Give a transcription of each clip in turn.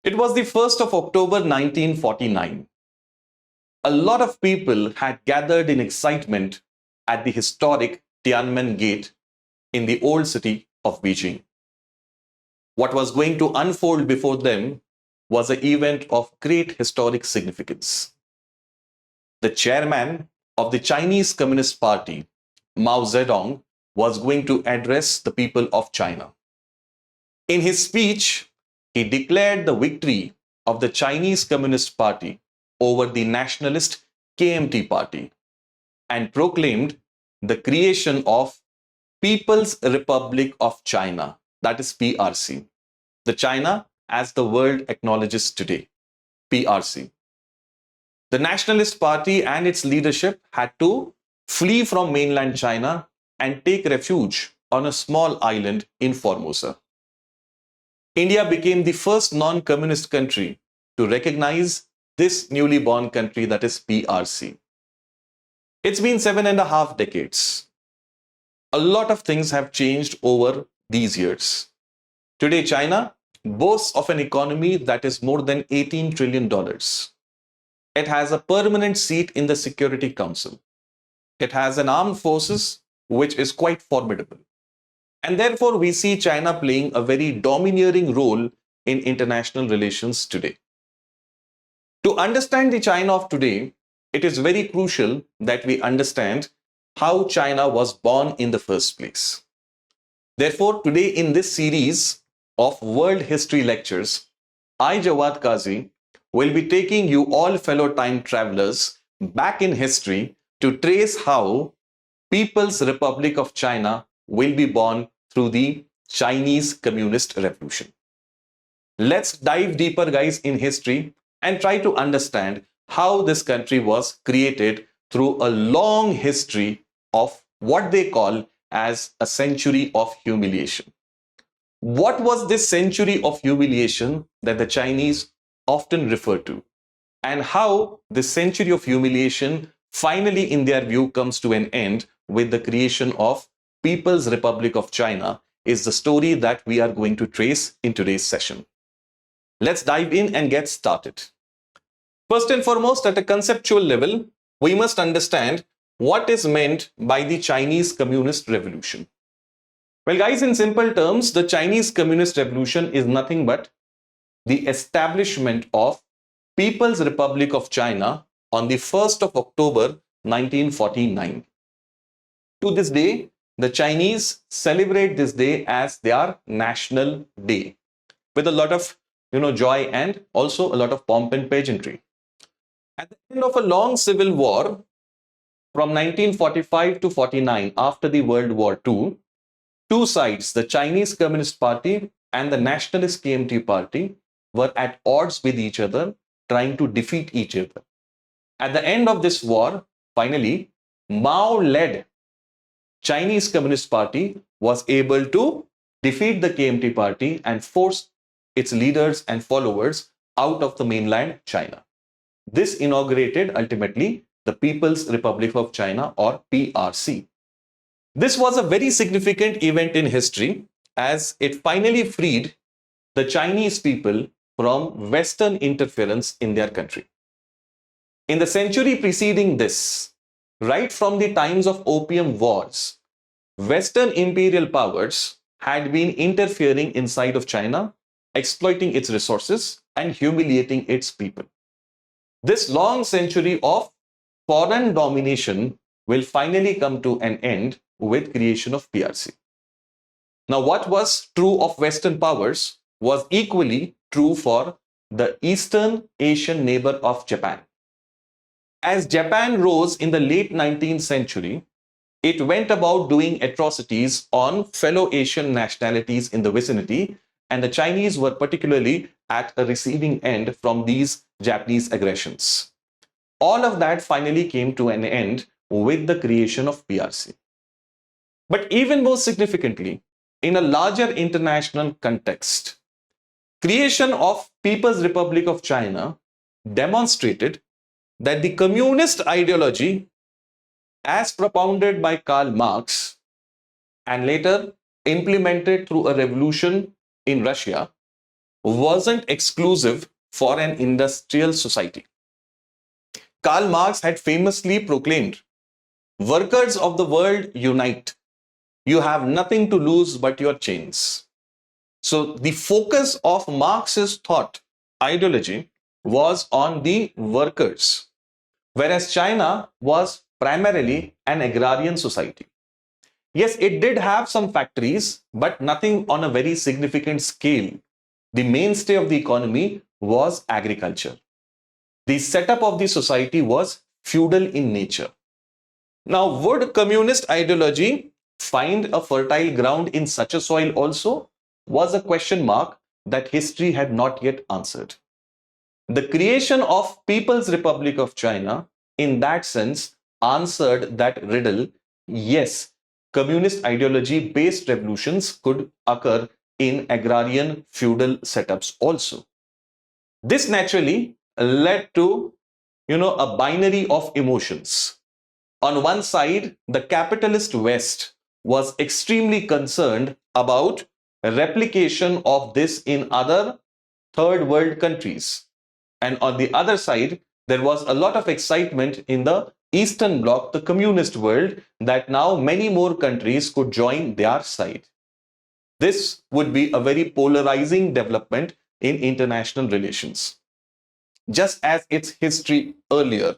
It was the 1st of October 1949. A lot of people had gathered in excitement at the historic Tiananmen Gate in the old city of Beijing. What was going to unfold before them was an event of great historic significance. The chairman of the Chinese Communist Party, Mao Zedong, was going to address the people of China. In his speech, he declared the victory of the Chinese Communist Party over the nationalist KMT Party and proclaimed the creation of People's Republic of China, that is PRC, the China as the world acknowledges today, PRC. The Nationalist Party and its leadership had to flee from mainland China and take refuge on a small island in Formosa. India became the first non-communist country to recognize this newly born country, that is PRC. It's been 7.5 decades. A lot of things have changed over these years. Today, China boasts of an economy that is more than $18 trillion. It has a permanent seat in the Security Council. It has an armed forces which is quite formidable. And therefore, we see China playing a very domineering role in international relations today. To understand the China of today, it is very crucial that we understand how China was born in the first place. Therefore, today in this series of World History Lectures, I, Jawad Qazi, will be taking you all fellow time travelers back in history to trace how People's Republic of China will be born through the Chinese Communist Revolution. Let's dive deeper, guys, in history and try to understand how this country was created through a long history of what they call as a century of humiliation. What was this century of humiliation that the Chinese often refer to? And how this century of humiliation finally, in their view, comes to an end with the creation of People's Republic of China is the story that we are going to trace in today's session. Let's dive in and get started. First and foremost, at a conceptual level, we must understand what is meant by the Chinese Communist Revolution. Well, guys, in simple terms, the Chinese Communist Revolution is nothing but the establishment of People's Republic of China on the 1st of October 1949. To this day, the Chinese celebrate this day as their national day with a lot of joy and also a lot of pomp and pageantry. At the end of a long civil war from 1945 to 49 after the World War II, two sides, the Chinese Communist Party and the nationalist KMT Party, were at odds with each other, trying to defeat each other. At the end of this war, finally, Mao-led Chinese Communist Party was able to defeat the KMT Party and force its leaders and followers out of the mainland China. This inaugurated ultimately the People's Republic of China, or PRC. This was a very significant event in history as it finally freed the Chinese people from Western interference in their country. In the century preceding this, right from the times of Opium Wars, Western imperial powers had been interfering inside of China, exploiting its resources and humiliating its people. This long century of foreign domination will finally come to an end with creation of PRC. Now, what was true of Western powers was equally true for the Eastern Asian neighbor of Japan. As Japan rose in the late 19th century, it went about doing atrocities on fellow Asian nationalities in the vicinity, and the Chinese were particularly at a receiving end from these Japanese aggressions. All of that finally came to an end with the creation of PRC. But even more significantly, in a larger international context, creation of People's Republic of China demonstrated that the communist ideology, as propounded by Karl Marx and later implemented through a revolution in Russia, wasn't exclusive for an industrial society. Karl Marx had famously proclaimed, "Workers of the world, unite. You have nothing to lose but your chains." So the focus of Marx's thought ideology was on the workers, whereas China was primarily an agrarian society. Yes, it did have some factories, but nothing on a very significant scale. The mainstay of the economy was agriculture. The setup of the society was feudal in nature. Now, would communist ideology find a fertile ground in such a soil also? Was a question mark that history had not yet answered. The creation of People's Republic of China, in that sense, answered that riddle. Yes, communist ideology based revolutions could occur in agrarian feudal setups also. This naturally led to, a binary of emotions. On one side, the capitalist West was extremely concerned about replication of this in other third world countries. And on the other side, there was a lot of excitement in the Eastern Bloc, the communist world, that now many more countries could join their side. This would be a very polarizing development in international relations. Just as its history earlier,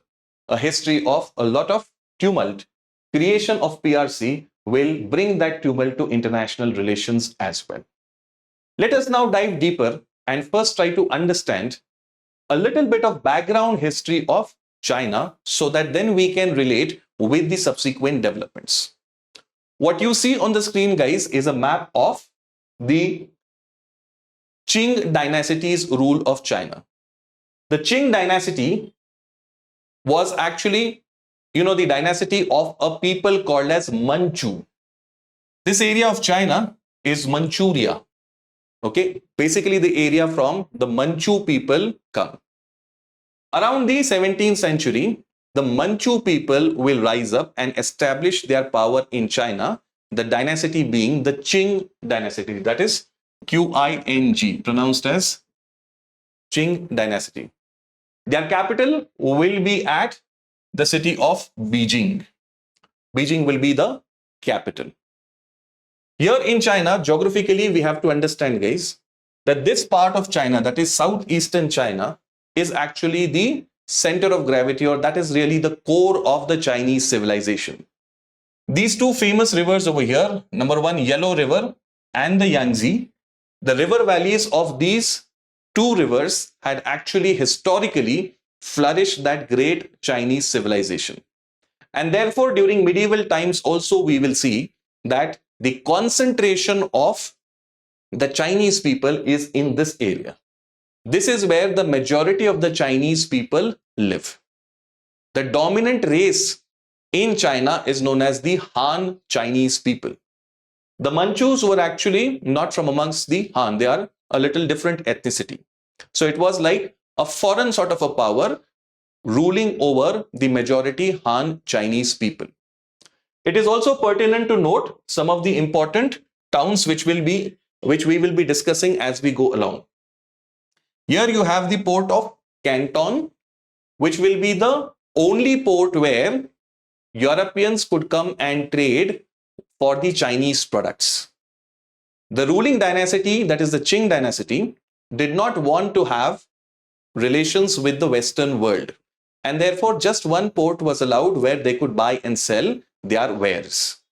a history of a lot of tumult, creation of PRC will bring that tumult to international relations as well. Let us now dive deeper and first try to understand a little bit of background history of China so that then we can relate with the subsequent developments. What you see on the screen, guys, is a map of the Qing Dynasty's rule of China. The Qing Dynasty was actually, the dynasty of a people called as Manchu. This area of China is Manchuria. Okay, basically the area from the Manchu people come. Around the 17th century, the Manchu people will rise up and establish their power in China, the dynasty being the Qing Dynasty, that is Qing, pronounced as Qing Dynasty. Their capital will be at the city of Beijing. Beijing will be the capital. Here in China, geographically, we have to understand, guys, that this part of China, that is southeastern China, is actually the center of gravity, or that is really the core of the Chinese civilization. These two famous rivers over here, number one, Yellow River and the Yangtze, the river valleys of these two rivers had actually historically flourished that great Chinese civilization. And therefore, during medieval times also, we will see that the concentration of the Chinese people is in this area. This is where the majority of the Chinese people live. The dominant race in China is known as the Han Chinese people. The Manchus were actually not from amongst the Han. They are a little different ethnicity. So it was like a foreign sort of a power ruling over the majority Han Chinese people. It is also pertinent to note some of the important towns which we will be discussing as we go along. Here you have the port of Canton, which will be the only port where Europeans could come and trade for the Chinese products. The ruling dynasty, that is the Qing Dynasty, did not want to have relations with the Western world, and therefore just one port was allowed where they could buy and sell their wares.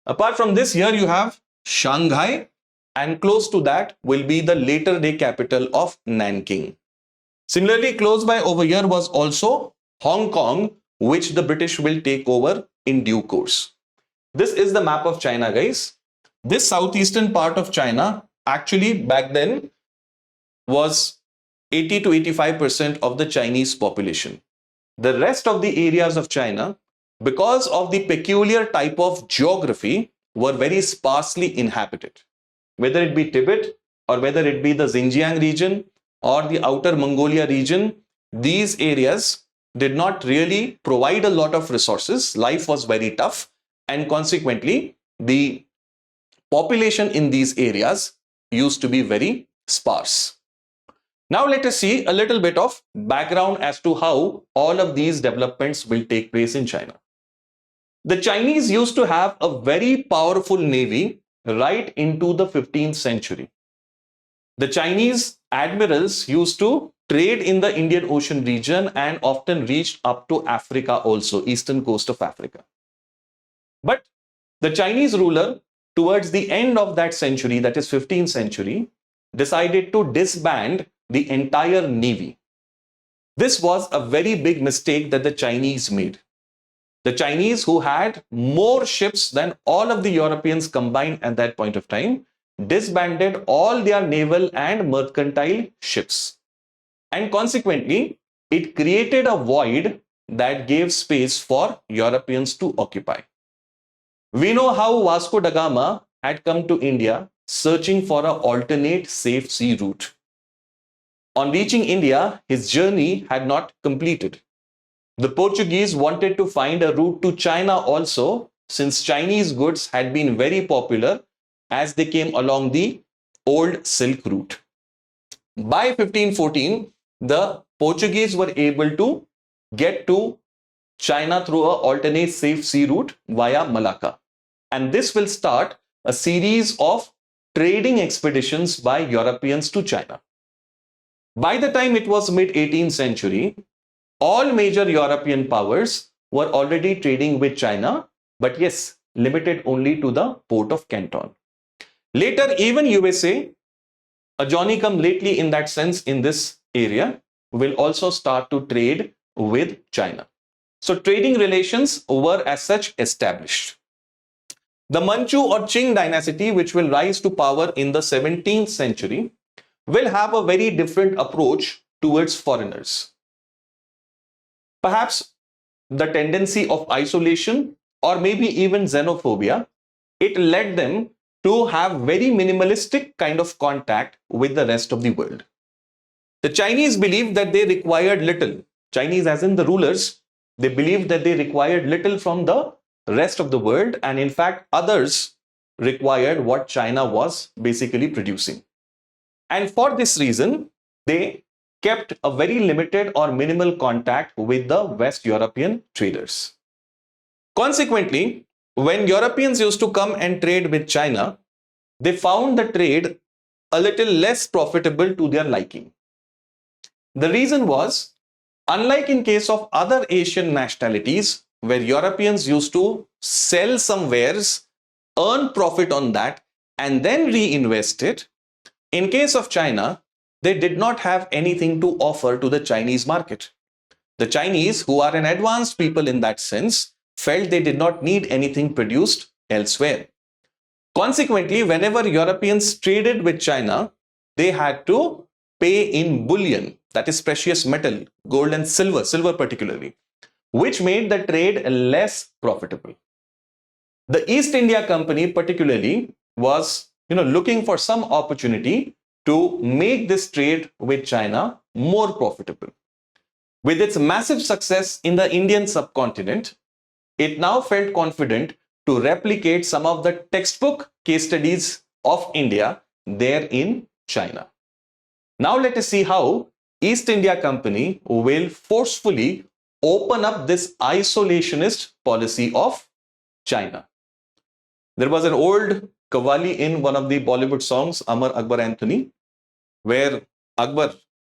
Apart from this, here you have Shanghai, and close to that will be the later day capital of Nanking. Similarly, close by over here was also Hong Kong, which the British will take over in due course. This is the map of China, guys. This southeastern part of China actually back then was 80 to 85% of the Chinese population. The rest of the areas of China, because of the peculiar type of geography, were very sparsely inhabited. Whether it be Tibet or whether it be the Xinjiang region or the outer Mongolia region, these areas did not really provide a lot of resources. Life was very tough, and consequently, the population in these areas used to be very sparse. Now let us see a little bit of background as to how all of these developments will take place in China. The Chinese used to have a very powerful navy right into the 15th century. The Chinese admirals used to trade in the Indian Ocean region and often reached up to Africa also, eastern coast of Africa. But the Chinese ruler, towards the end of that century, that is 15th century, decided to disband the entire navy. This was a very big mistake that the Chinese made. The Chinese, who had more ships than all of the Europeans combined at that point of time, disbanded all their naval and mercantile ships. And consequently, it created a void that gave space for Europeans to occupy. We know how Vasco da Gama had come to India searching for an alternate safe sea route. On reaching India, his journey had not completed. The Portuguese wanted to find a route to China also, since Chinese goods had been very popular as they came along the old Silk Route. By 1514, the Portuguese were able to get to China through an alternate safe sea route via Malacca. And this will start a series of trading expeditions by Europeans to China. By the time it was mid-18th century, all major European powers were already trading with China, but yes, limited only to the port of Canton. Later, even USA, a Johnny-come-lately in that sense in this area, will also start to trade with China. So trading relations were as such established. The Manchu or Qing Dynasty, which will rise to power in the 17th century, will have a very different approach towards foreigners. Perhaps the tendency of isolation or maybe even xenophobia, it led them to have very minimalistic kind of contact with the rest of the world. The Chinese believed that they required little. Chinese as in the rulers, they believed that they required little from the rest of the world, and in fact others required what China was basically producing. And for this reason, they kept a very limited or minimal contact with the West European traders. Consequently, when Europeans used to come and trade with China, they found the trade a little less profitable to their liking. The reason was, unlike in case of other Asian nationalities, where Europeans used to sell some wares, earn profit on that, and then reinvest it, in case of China, they did not have anything to offer to the Chinese market. The Chinese, who are an advanced people in that sense, felt they did not need anything produced elsewhere. Consequently, whenever Europeans traded with China, they had to pay in bullion, that is precious metal, gold and silver particularly, which made the trade less profitable. The East India Company particularly was looking for some opportunity to make this trade with China more profitable. With its massive success in the Indian subcontinent, it now felt confident to replicate some of the textbook case studies of India there in China. Now let us see how East India Company will forcefully open up this isolationist policy of China. There was an old Qawwali in one of the Bollywood songs, Amar Akbar Anthony, where Akbar,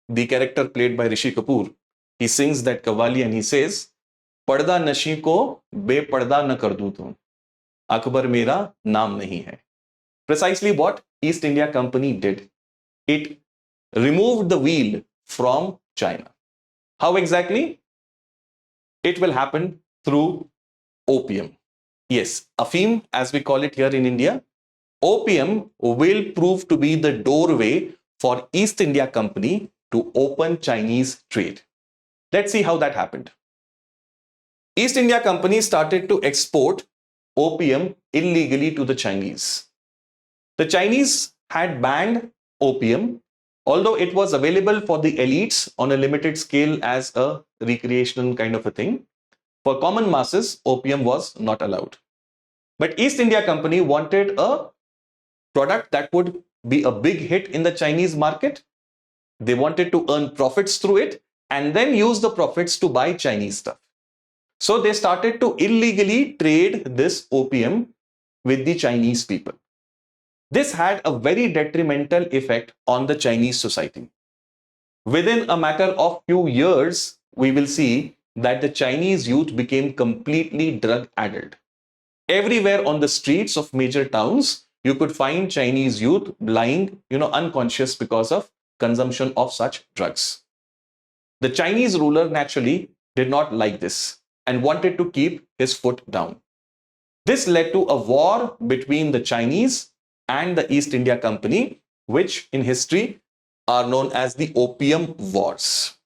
the character played by Rishi Kapoor, he sings that Qawwali and he says, "Parda nashi ko beparda na kar du tum. Akbar mera naam nahi hai." Precisely what East India Company did. It removed the wheel from China. How exactly? It will happen through opium. Yes, Afim, as we call it here in India. Opium will prove to be the doorway for East India Company to open Chinese trade. Let's see how that happened. East India Company started to export opium illegally to the Chinese. The Chinese had banned opium, although it was available for the elites on a limited scale as a recreational kind of a thing. For common masses, opium was not allowed. But East India Company wanted a product that would be a big hit in the Chinese market. They wanted to earn profits through it and then use the profits to buy Chinese stuff. So they started to illegally trade this opium with the Chinese people. This had a very detrimental effect on the Chinese society. Within a matter of few years, we will see that the Chinese youth became completely drug-addled. Everywhere on the streets of major towns, you could find Chinese youth lying, unconscious because of consumption of such drugs. The Chinese ruler naturally did not like this and wanted to keep his foot down. This led to a war between the Chinese and the East India Company, which in history are known as the Opium Wars.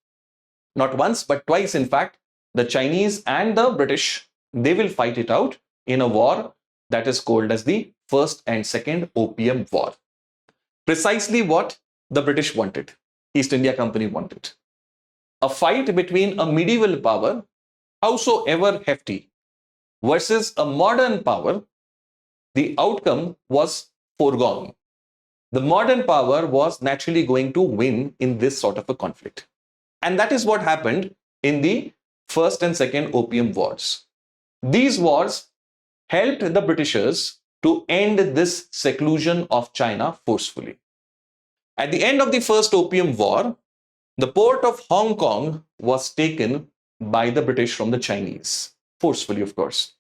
Not once, but twice, in fact, the Chinese and the British, they will fight it out in a war that is called as the First and Second Opium War. Precisely what the British wanted, East India Company wanted. A fight between a medieval power, howsoever hefty, versus a modern power. The outcome was foregone. The modern power was naturally going to win in this sort of a conflict. And that is what happened in the First and Second Opium Wars. These wars helped the Britishers to end this seclusion of China forcefully. At the end of the First Opium War, the port of Hong Kong was taken by the British from the Chinese, forcefully, of course.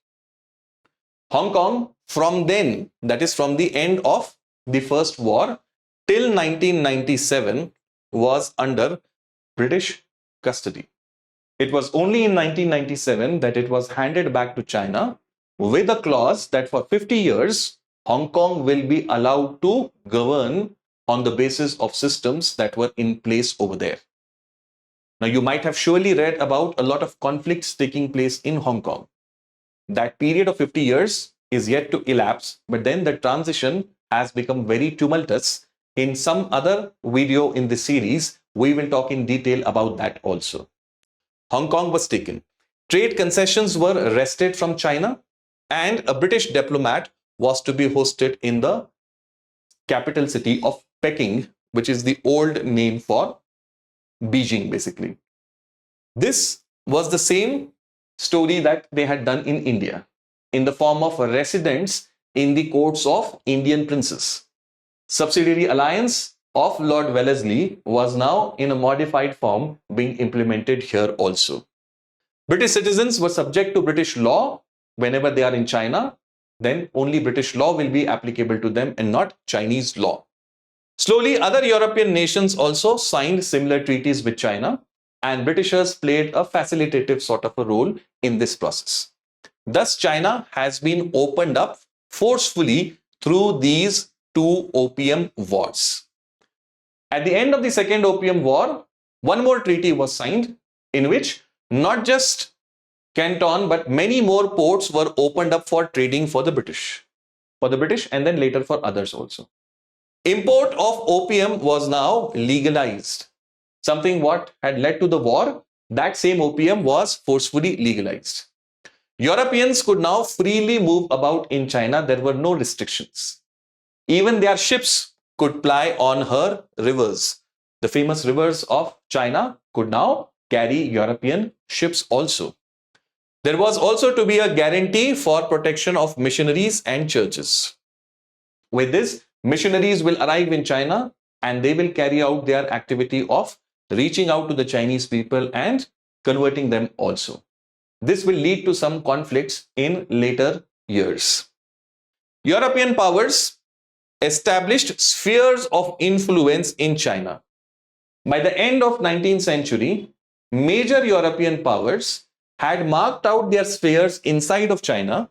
Hong Kong, from then, that is from the end of the First War till 1997, was under British custody. It was only in 1997 that it was handed back to China with a clause that for 50 years, Hong Kong will be allowed to govern on the basis of systems that were in place over there. Now, you might have surely read about a lot of conflicts taking place in Hong Kong. That period of 50 years is yet to elapse, but then the transition has become very tumultuous. In some other video in this series, we will talk in detail about that also. Hong Kong was taken. Trade concessions were wrested from China, and a British diplomat was to be hosted in the capital city of Peking, which is the old name for Beijing, basically. This was the same story that they had done in India, in the form of residents in the courts of Indian princes. Subsidiary alliance of Lord Wellesley was now in a modified form being implemented here also. British citizens were subject to British law whenever they are in China. Then only British law will be applicable to them and not Chinese law. Slowly, other European nations also signed similar treaties with China, and Britishers played a facilitative sort of a role in this process. Thus, China has been opened up forcefully through these two opium wars. At the end of the Second Opium War, one more treaty was signed in which not just Canton but many more ports were opened up for trading for the British and then later for others also. Import of opium was now legalized. Something what had led to the war, that same opium was forcefully legalized. Europeans could now freely move about in China. There were no restrictions. Even their ships could ply on her rivers. The famous rivers of China could now carry European ships also. There was also to be a guarantee for protection of missionaries and churches. With this, missionaries will arrive in China and they will carry out their activity of reaching out to the Chinese people and converting them also. This will lead to some conflicts in later years. European powers established spheres of influence in China. By the end of 19th century, major European powers had marked out their spheres inside of China,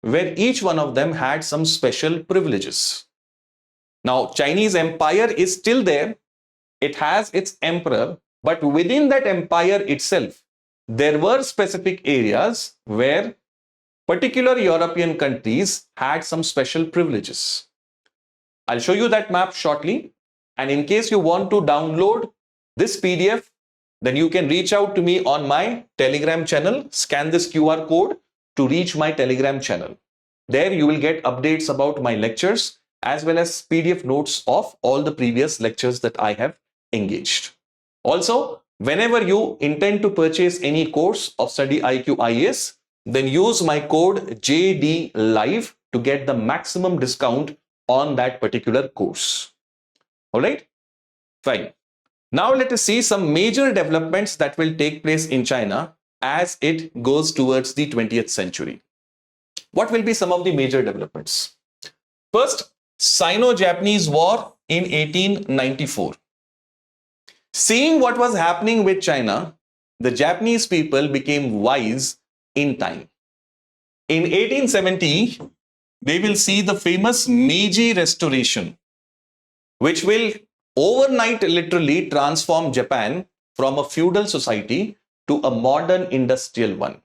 where each one of them had some special privileges. Now, Chinese empire is still there. It has its emperor, but within that empire itself, there were specific areas where particular European countries had some special privileges. I'll show you that map shortly. And in case you want to download this PDF, then you can reach out to me on my Telegram channel. Scan this QR code to reach my Telegram channel. There you will get updates about my lectures as well as PDF notes of all the previous lectures that I have engaged. Also, whenever you intend to purchase any course of StudyIQ IAS, then use my code JDLive to get the maximum discount on that particular course. All right, fine. Now let us see some major developments that will take place in China as it goes towards the 20th century. What will be some of the major developments? First, Sino-Japanese War in 1894. Seeing what was happening with China, the Japanese people became wise in time. In 1870, they will see the famous Meiji Restoration, which will overnight literally transform Japan from a feudal society to a modern industrial one.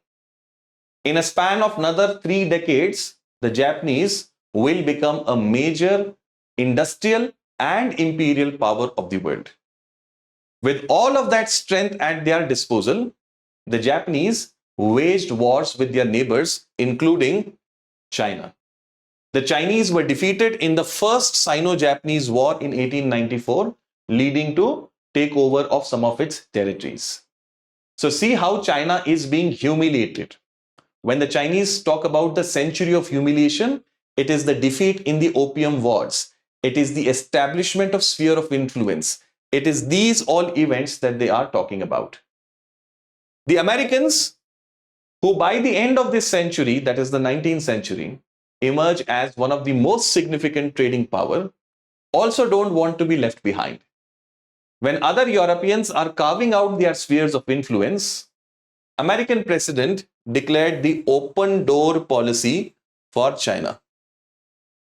In a span of another 3 decades, the Japanese will become a major industrial and imperial power of the world. With all of that strength at their disposal, the Japanese waged wars with their neighbors, including China. The Chinese were defeated in the first Sino-Japanese War in 1894, leading to takeover of some of its territories. So see how China is being humiliated. When the Chinese talk about the century of humiliation, it is the defeat in the Opium Wars. It is the establishment of sphere of influence. It is these all events that they are talking about. The Americans, who by the end of this century, that is the 19th century, emerge as one of the most significant trading power, also don't want to be left behind. When other Europeans are carving out their spheres of influence, American president declared the open door policy for China,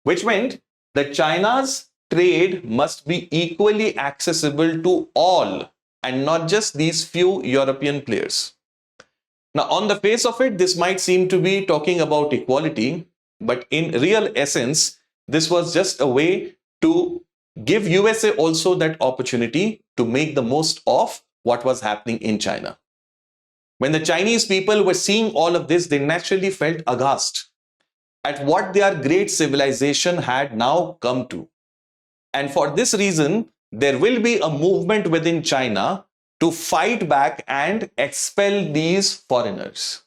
which meant that China's trade must be equally accessible to all and not just these few European players. Now, on the face of it, this might seem to be talking about equality, but in real essence, this was just a way to give USA also that opportunity to make the most of what was happening in China. When the Chinese people were seeing all of this, they naturally felt aghast at what their great civilization had now come to. And for this reason, there will be a movement within China to fight back and expel these foreigners.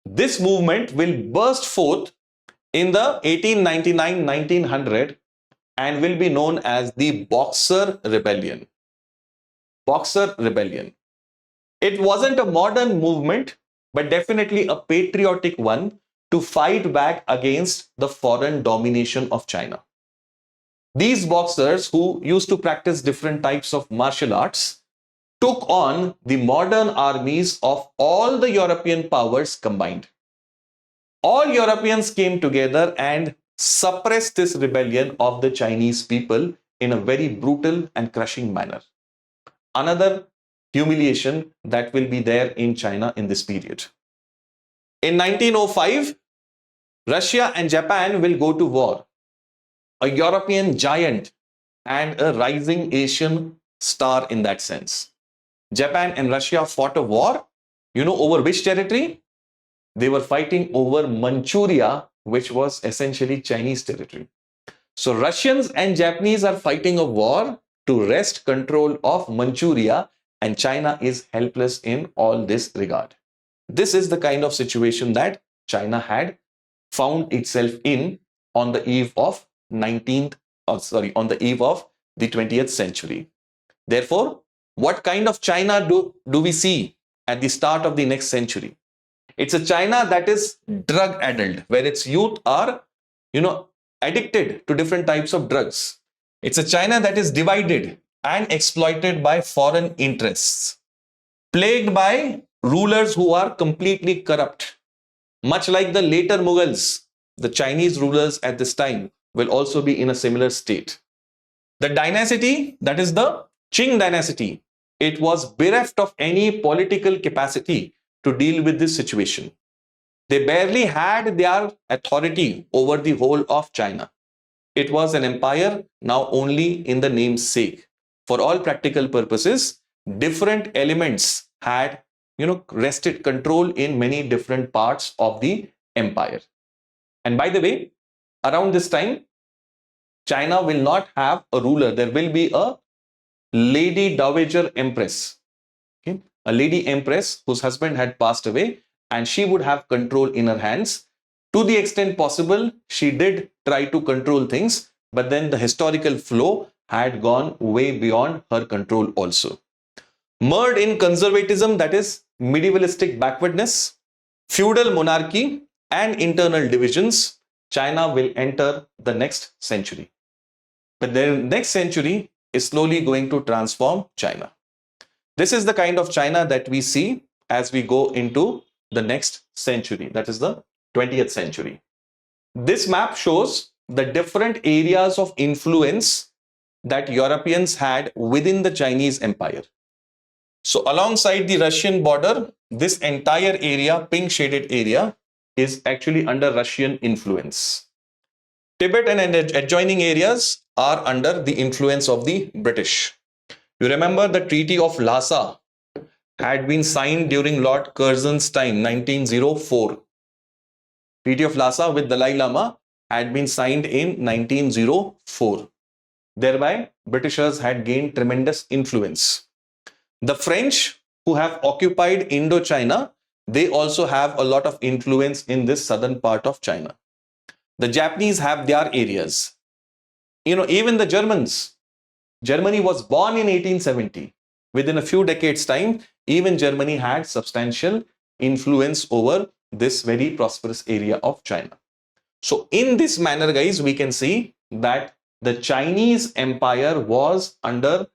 This movement will burst forth in the 1899-1900 and will be known as the Boxer Rebellion. Boxer Rebellion. It wasn't a modern movement, but definitely a patriotic one to fight back against the foreign domination of China. These boxers, who used to practice different types of martial arts, took on the modern armies of all the European powers combined. All Europeans came together and suppressed this rebellion of the Chinese people in a very brutal and crushing manner. Another humiliation that will be there in China in this period. In 1905, Russia and Japan will go to war. A European giant and a rising Asian star in that sense. Japan and Russia fought a war. You know over which territory? They were fighting over Manchuria, which was essentially Chinese territory. So Russians and Japanese are fighting a war to wrest control of Manchuria, and China is helpless in all this regard. This is the kind of situation that China had found itself in on the eve of on the eve of the 20th century. Therefore, what kind of China do we see at the start of the next century? It's a China that is drug addled, where its youth are, addicted to different types of drugs. It's a China that is divided and exploited by foreign interests, plagued by rulers who are completely corrupt. Much like the later Mughals, the Chinese rulers at this time will also be in a similar state. The dynasty, that is the Qing Dynasty, it was bereft of any political capacity to deal with this situation. They barely had their authority over the whole of China. It was an empire now only in the name's sake. For all practical purposes, different elements had wrested control in many different parts of the empire. And by the way, around this time, China will not have a ruler. There will be a Lady Dowager Empress. Okay? A lady empress whose husband had passed away, and she would have control in her hands. To the extent possible, she did try to control things, but then the historical flow had gone way beyond her control also. Mired in conservatism, that is medievalistic backwardness, feudal monarchy, and internal divisions, China will enter the next century. But the next century is slowly going to transform China. This is the kind of China that we see as we go into the next century, that is the 20th century. This map shows the different areas of influence that Europeans had within the Chinese Empire. So alongside the Russian border, this entire area, pink shaded area, is actually under Russian influence. Tibet and adjoining areas are under the influence of the British. You remember the Treaty of Lhasa had been signed during Lord Curzon's time, 1904. Treaty of Lhasa with Dalai Lama had been signed in 1904. Thereby, Britishers had gained tremendous influence. The French, who have occupied Indochina, they also have a lot of influence in this southern part of China. The Japanese have their areas. Even the Germans. Germany was born in 1870. Within a few decades' time, even Germany had substantial influence over this very prosperous area of China. So in this manner, guys, we can see that the Chinese empire was under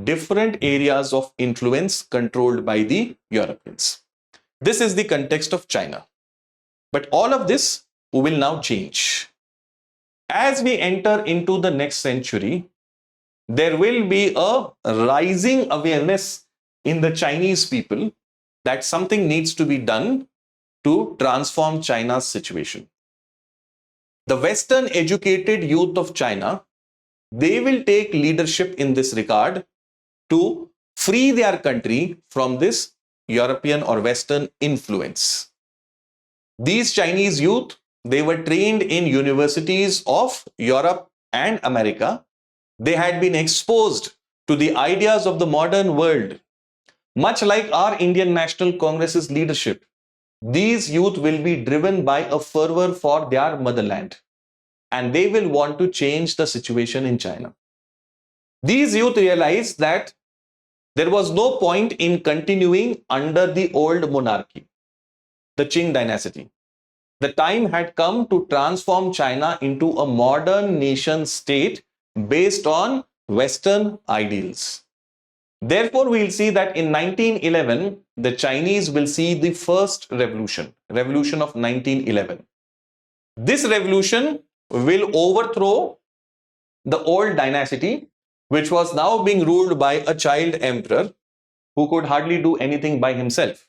different areas of influence controlled by the Europeans. This is the context of China. But all of this will now change. As we enter into the next century, there will be a rising awareness in the Chinese people that something needs to be done to transform China's situation. The Western educated youth of China, they will take leadership in this regard to free their country from this European or Western influence. These Chinese youth, they were trained in universities of Europe and America. They had been exposed to the ideas of the modern world. Much like our Indian National Congress's leadership, these youth will be driven by a fervor for their motherland, and they will want to change the situation in China. These youth realized that there was no point in continuing under the old monarchy, the Qing Dynasty. The time had come to transform China into a modern nation state based on Western ideals. Therefore, we'll see that in 1911, the Chinese will see the first revolution of 1911. This revolution will overthrow the old dynasty, which was now being ruled by a child emperor who could hardly do anything by himself.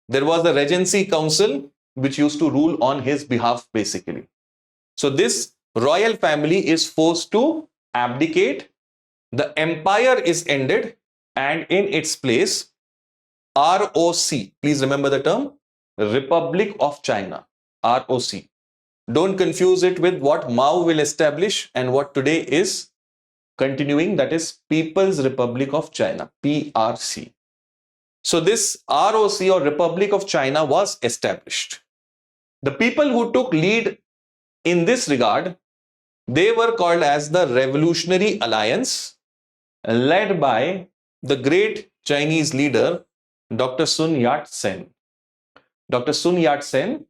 There was the Regency Council, which used to rule on his behalf, basically. So this royal family is forced to abdicate, the empire is ended, and in its place, ROC, please remember the term, Republic of China, ROC. Don't confuse it with what Mao will establish and what today is continuing, that is People's Republic of China, PRC. So this ROC or Republic of China was established. The people who took lead in this regard, they were called as the Revolutionary Alliance, led by the great Chinese leader, Dr. Sun Yat Sen. Dr. Sun Yat Sen,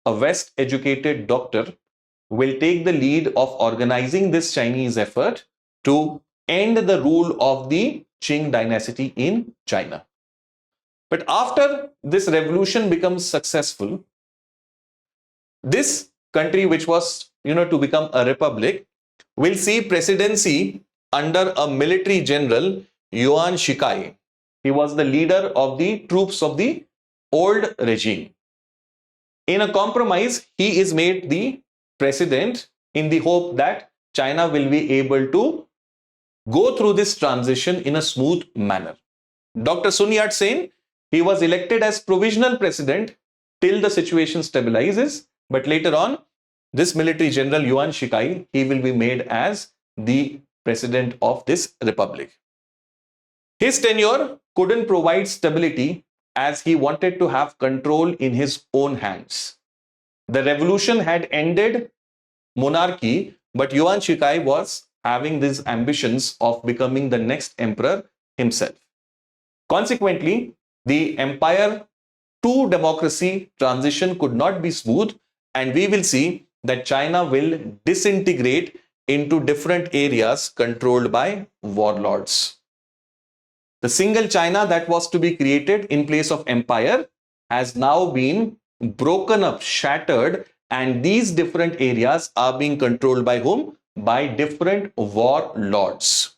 a West-educated doctor, will take the lead of organizing this Chinese effort to end the rule of the Qing Dynasty in China. But after this revolution becomes successful, this country, which was to become a republic, will see presidency under a military general, Yuan Shikai. He was the leader of the troops of the old regime. In a compromise, he is made the president in the hope that China will be able to go through this transition in a smooth manner. Dr. Sun Yat Sen, he was elected as provisional president till the situation stabilizes, but later on, this military general Yuan Shikai, he will be made as the president of this republic. His tenure couldn't provide stability as he wanted to have control in his own hands. The revolution had ended monarchy, but Yuan Shikai was having these ambitions of becoming the next emperor himself. Consequently, the empire to democracy transition could not be smooth, and we will see that China will disintegrate into different areas controlled by warlords. The single China that was to be created in place of empire has now been broken up, shattered, and these different areas are being controlled by whom? By different warlords.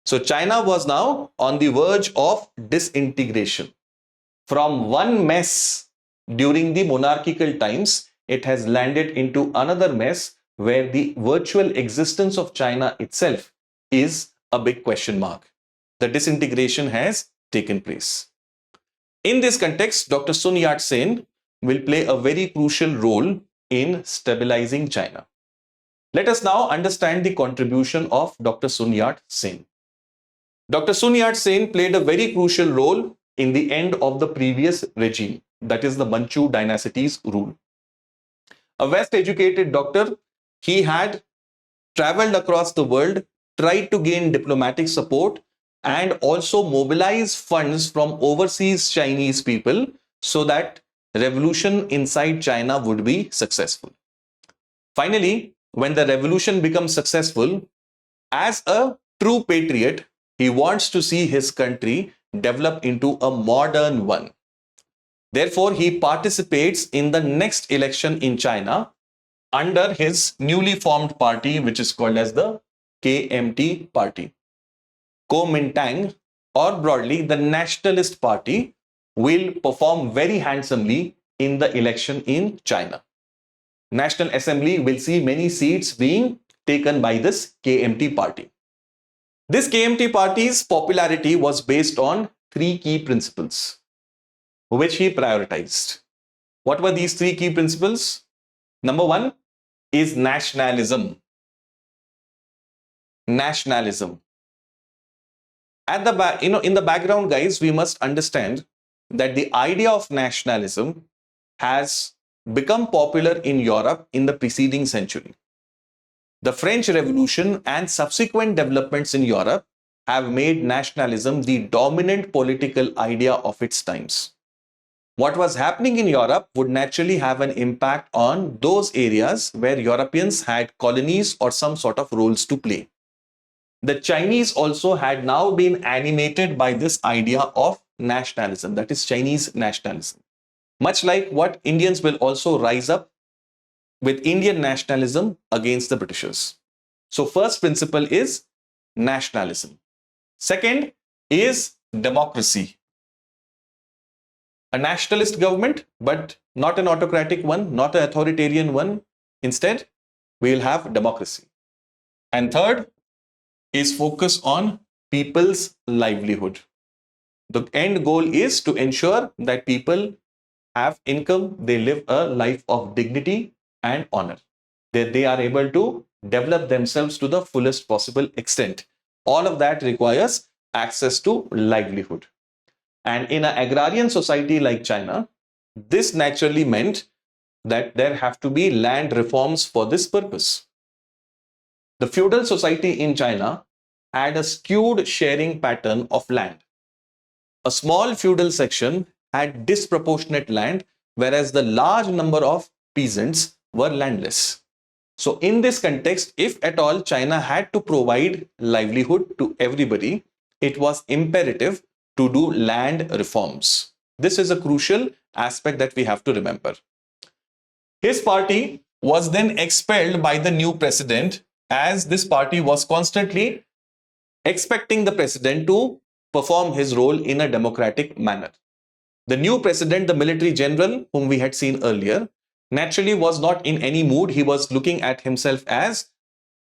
So China was now on the verge of disintegration. From one mess during the monarchical times, it has landed into another mess where the virtual existence of China itself is a big question mark. The disintegration has taken place. In this context, Dr. Sun Yat Singh will play a very crucial role in stabilizing China. Let us now understand the contribution of Dr. Sun Yat Singh. Dr. Sun Yat Singh played a very crucial role in the end of the previous regime, that is the Manchu dynasty's rule. A West-educated doctor, he had traveled across the world, tried to gain diplomatic support, and also mobilize funds from overseas Chinese people so that revolution inside China would be successful. Finally, when the revolution becomes successful, as a true patriot, he wants to see his country develop into a modern one. Therefore, he participates in the next election in China under his newly formed party, which is called as the KMT party. Kuomintang, or broadly the Nationalist Party, will perform very handsomely in the election in China. National Assembly will see many seats being taken by this KMT party. This KMT party's popularity was based on three key principles, which he prioritized. What were these three key principles? Number one is nationalism. Nationalism. At the back, in the background, guys, we must understand that the idea of nationalism has become popular in Europe in the preceding century. The French Revolution and subsequent developments in Europe have made nationalism the dominant political idea of its times. What was happening in Europe would naturally have an impact on those areas where Europeans had colonies or some sort of roles to play. The Chinese also had now been animated by this idea of nationalism, that is Chinese nationalism. Much like what Indians will also rise up with Indian nationalism against the Britishers. So first principle is nationalism. Second is democracy. A nationalist government, but not an autocratic one, not an authoritarian one. Instead, we will have democracy. And third is focus on people's livelihood. The end goal is to ensure that people have income, they live a life of dignity and honor, that they are able to develop themselves to the fullest possible extent. All of that requires access to livelihood. And in an agrarian society like China, this naturally meant that there have to be land reforms for this purpose. The feudal society in China had a skewed sharing pattern of land. A small feudal section had disproportionate land, whereas the large number of peasants were landless. So in this context, if at all China had to provide livelihood to everybody, it was imperative to do land reforms. This is a crucial aspect that we have to remember. His party was then expelled by the new president, as this party was constantly expecting the president to perform his role in a democratic manner. The new president, the military general whom we had seen earlier, naturally was not in any mood. He was looking at himself as,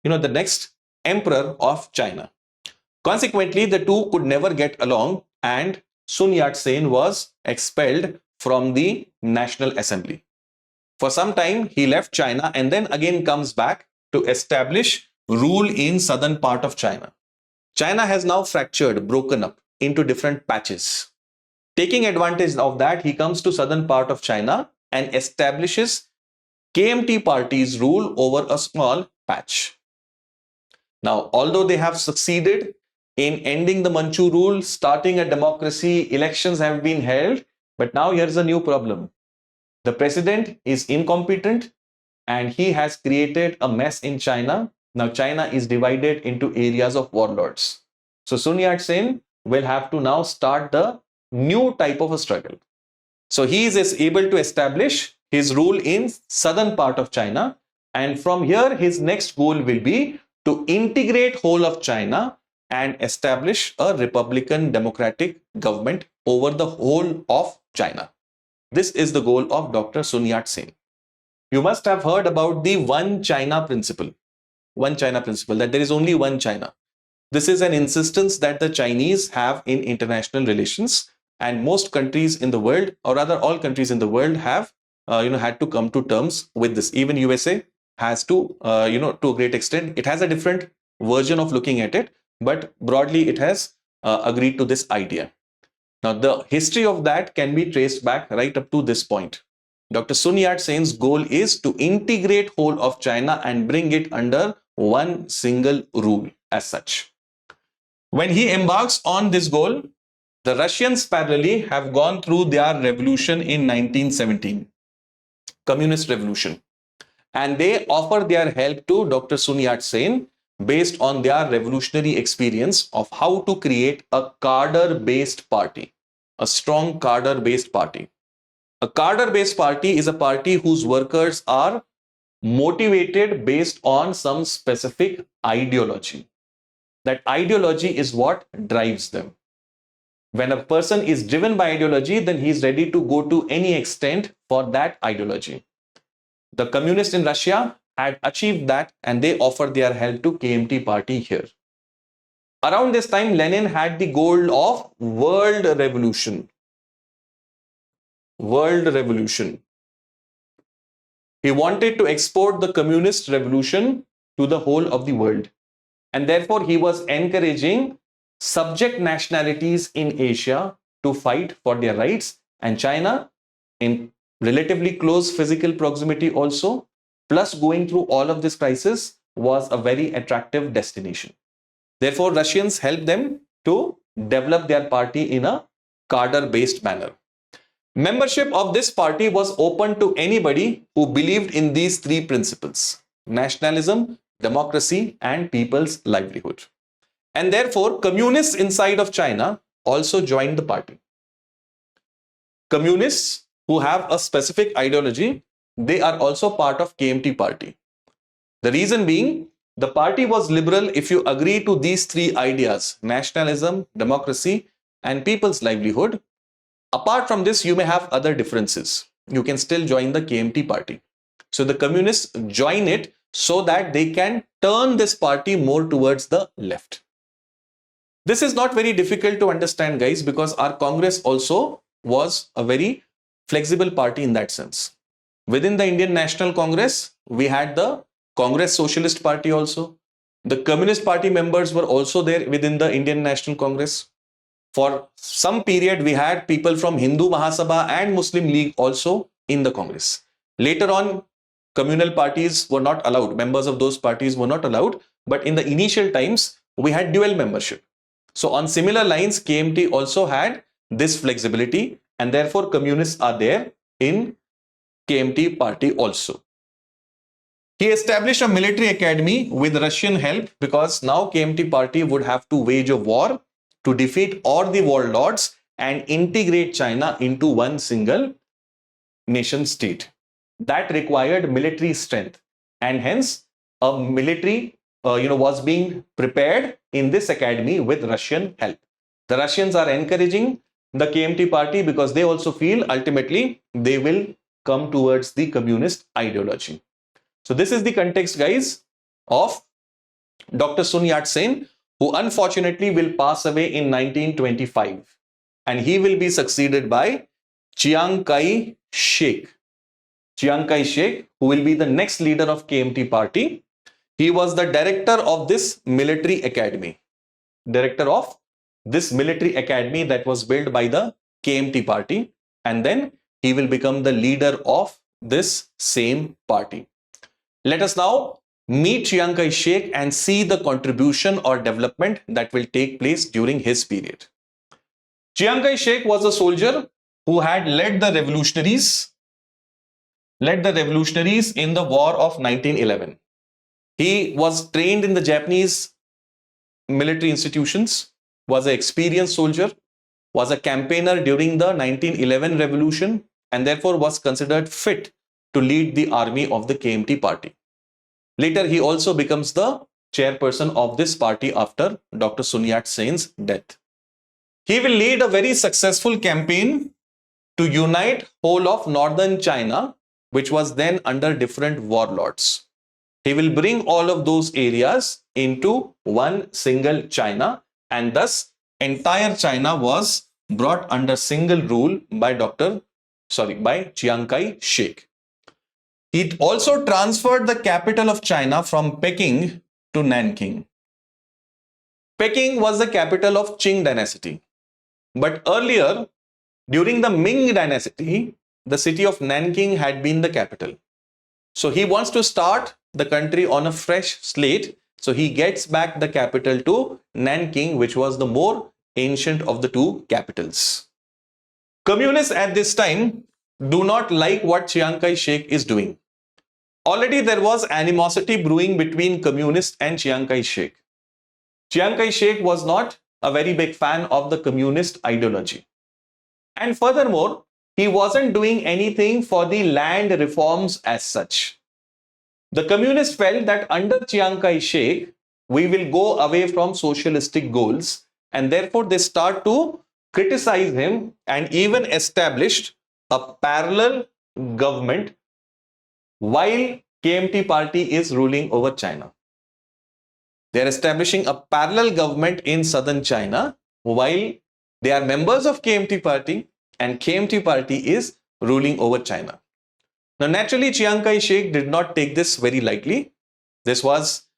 the next emperor of China. Consequently, the two could never get along, and Sun Yat-sen was expelled from the National Assembly. For some time, he left China and then again comes back to establish rule in southern part of China. China has now fractured, broken up into different patches. Taking advantage of that, he comes to southern part of China and establishes KMT party's rule over a small patch. Now, although they have succeeded in ending the Manchu rule, starting a democracy, elections have been held, but now here's a new problem. The president is incompetent and he has created a mess in China. Now, China is divided into areas of warlords. So, Sun Yat Singh will have to now start the new type of a struggle. So, he is able to establish his rule in southern part of China. And from here, his next goal will be to integrate whole of China and establish a republican democratic government over the whole of China. This is the goal of Dr. Sun Yat Singh. You must have heard about the one China principle. One China principle, that there is only one China. This is an insistence that the Chinese have in international relations, and most countries in the world, or rather all countries in the world, have had to come to terms with this. Even USA has to, to a great extent. It has a different version of looking at it, but broadly it has agreed to this idea. Now, the history of that can be traced back right up to this point. Dr. Sun Yat Sen's goal is to integrate whole of China and bring it under one single rule as such. When he embarks on this goal, the Russians parallelly have gone through their revolution in 1917, communist revolution. And they offer their help to Dr. Sun Yat Sen based on their revolutionary experience of how to create a cadre-based party, a strong cadre-based party. A cadre-based party is a party whose workers are motivated based on some specific ideology. That ideology is what drives them. When a person is driven by ideology, then he is ready to go to any extent for that ideology. The communists in Russia had achieved that and they offered their help to KMT party here. Around this time, Lenin had the goal of world revolution. World revolution. He wanted to export the communist revolution to the whole of the world. And therefore, he was encouraging subject nationalities in Asia to fight for their rights, and China, in relatively close physical proximity also, plus going through all of this crisis, was a very attractive destination. Therefore, Russians helped them to develop their party in a cadre-based manner. Membership of this party was open to anybody who believed in these three principles: nationalism, democracy, and people's livelihood. And therefore, communists inside of China also joined the party. Communists who have a specific ideology, they are also part of KMT party. The reason being, the party was liberal if you agree to these three ideas: nationalism, democracy, and people's livelihood. Apart from this, you may have other differences. You can still join the KMT party. So the communists join it so that they can turn this party more towards the left. This is not very difficult to understand, guys, because our Congress also was a very flexible party in that sense. Within the Indian National Congress, we had the Congress Socialist Party also. The Communist Party members were also there within the Indian National Congress. For some period, we had people from Hindu Mahasabha and Muslim League also in the Congress. Later on, communal parties were not allowed. Members of those parties were not allowed. But in the initial times, we had dual membership. So on similar lines, KMT also had this flexibility, and therefore communists are there in KMT party also. He established a military academy with Russian help because now KMT party would have to wage a war to defeat all the warlords and integrate China into one single nation state. That required military strength, and hence a military was being prepared in this academy with Russian help. The Russians are encouraging the KMT party because they also feel ultimately they will come towards the communist ideology. So this is the context, guys, of Dr. Sun Yat Sen, who unfortunately will pass away in 1925, and he will be succeeded by Chiang Kai-shek. Chiang Kai-shek, who will be the next leader of KMT party. He was the director of this military academy. Director of this military academy that was built by the KMT party, and then he will become the leader of this same party. Let us now meet Chiang Kai-shek and see the contribution or development that will take place during his period. Chiang Kai-shek was a soldier who had led the revolutionaries in the war of 1911. He was trained in the Japanese military institutions, was an experienced soldier, was a campaigner during the 1911 revolution, and therefore was considered fit to lead the army of the KMT party. Later, he also becomes the chairperson of this party after Dr. Sun Yat Singh's death. He will lead a very successful campaign to unite whole of northern China, which was then under different warlords. He will bring all of those areas into one single China, and thus entire China was brought under single rule by Chiang Kai-shek. It also transferred the capital of China from Peking to Nanking. Peking was the capital of Qing Dynasty. But earlier, during the Ming Dynasty, the city of Nanking had been the capital. So he wants to start the country on a fresh slate. So he gets back the capital to Nanking, which was the more ancient of the two capitals. Communists at this time do not like what Chiang Kai-shek is doing. Already there was animosity brewing between communists and Chiang Kai-shek. Chiang Kai-shek was not a very big fan of the communist ideology. And furthermore, he wasn't doing anything for the land reforms as such. The communists felt that under Chiang Kai-shek, we will go away from socialistic goals, and therefore they start to criticize him and even established a parallel government while KMT party is ruling over China. They are establishing a parallel government in southern China while they are members of KMT party and KMT party is ruling over China. Now naturally Chiang Kai-shek did not take this very lightly. This was,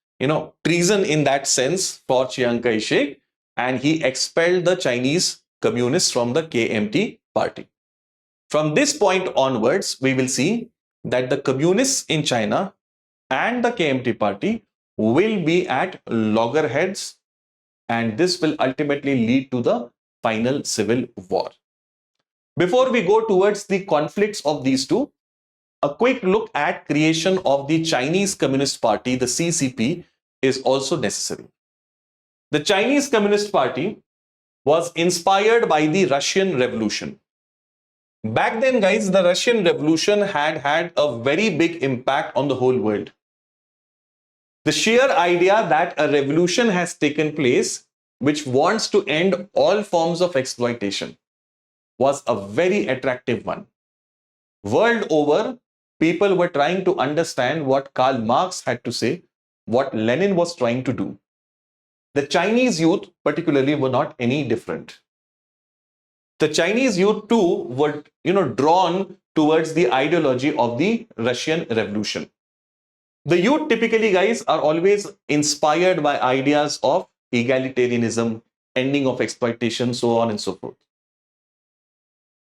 treason in that sense for Chiang Kai-shek, and he expelled the Chinese communists from the KMT party. From this point onwards, we will see that the communists in China and the KMT party will be at loggerheads, and this will ultimately lead to the final civil war. Before we go towards the conflicts of these two, a quick look at creation of the Chinese Communist Party, the CCP, is also necessary. The Chinese Communist Party was inspired by the Russian Revolution. Back then, guys, the Russian Revolution had a very big impact on the whole world. The sheer idea that a revolution has taken place which wants to end all forms of exploitation was a very attractive one. World over, people were trying to understand what Karl Marx had to say, what Lenin was trying to do. The Chinese youth particularly were not any different. The Chinese youth too were, drawn towards the ideology of the Russian Revolution. The youth typically, guys, are always inspired by ideas of egalitarianism, ending of exploitation, so on and so forth.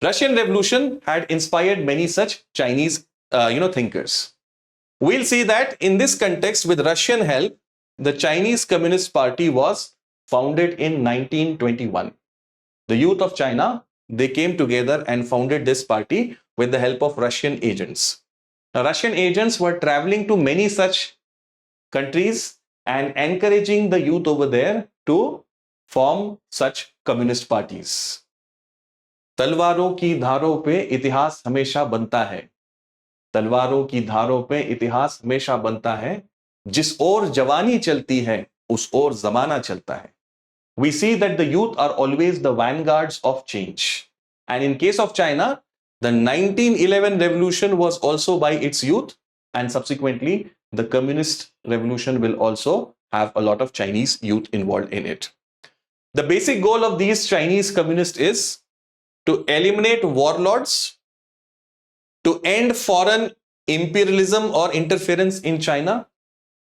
Russian Revolution had inspired many such Chinese, thinkers. We'll see that in this context, with Russian help, the Chinese Communist Party was founded in 1921. The youth of China, they came together and founded this party with the help of Russian agents. Now, Russian agents were traveling to many such countries and encouraging the youth over there to form such communist parties. तलवारों की धारों पे इतिहास हमेशा बनता है. तलवारों की धारों पे इतिहास हमेशा बनता है. जिस ओर जवानी चलती है, उस ओर जमाना चलता है. We see that the youth are always the vanguards of change. And in case of China, the 1911 revolution was also by its youth, and subsequently the communist revolution will also have a lot of Chinese youth involved in it. The basic goal of these Chinese communists is to eliminate warlords, to end foreign imperialism or interference in China,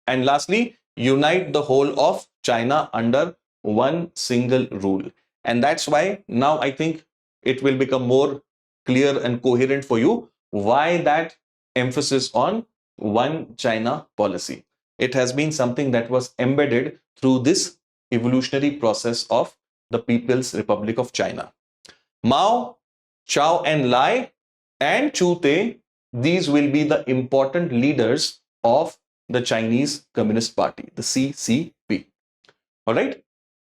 and lastly, unite the whole of China under one single rule. And that's why now I think it will become more clear and coherent for you why that emphasis on one China policy. It has been something that was embedded through this evolutionary process of the People's Republic of China. Mao, Chao and Lai and Chu Te, these will be the important leaders of the Chinese Communist Party, the CCP. All right.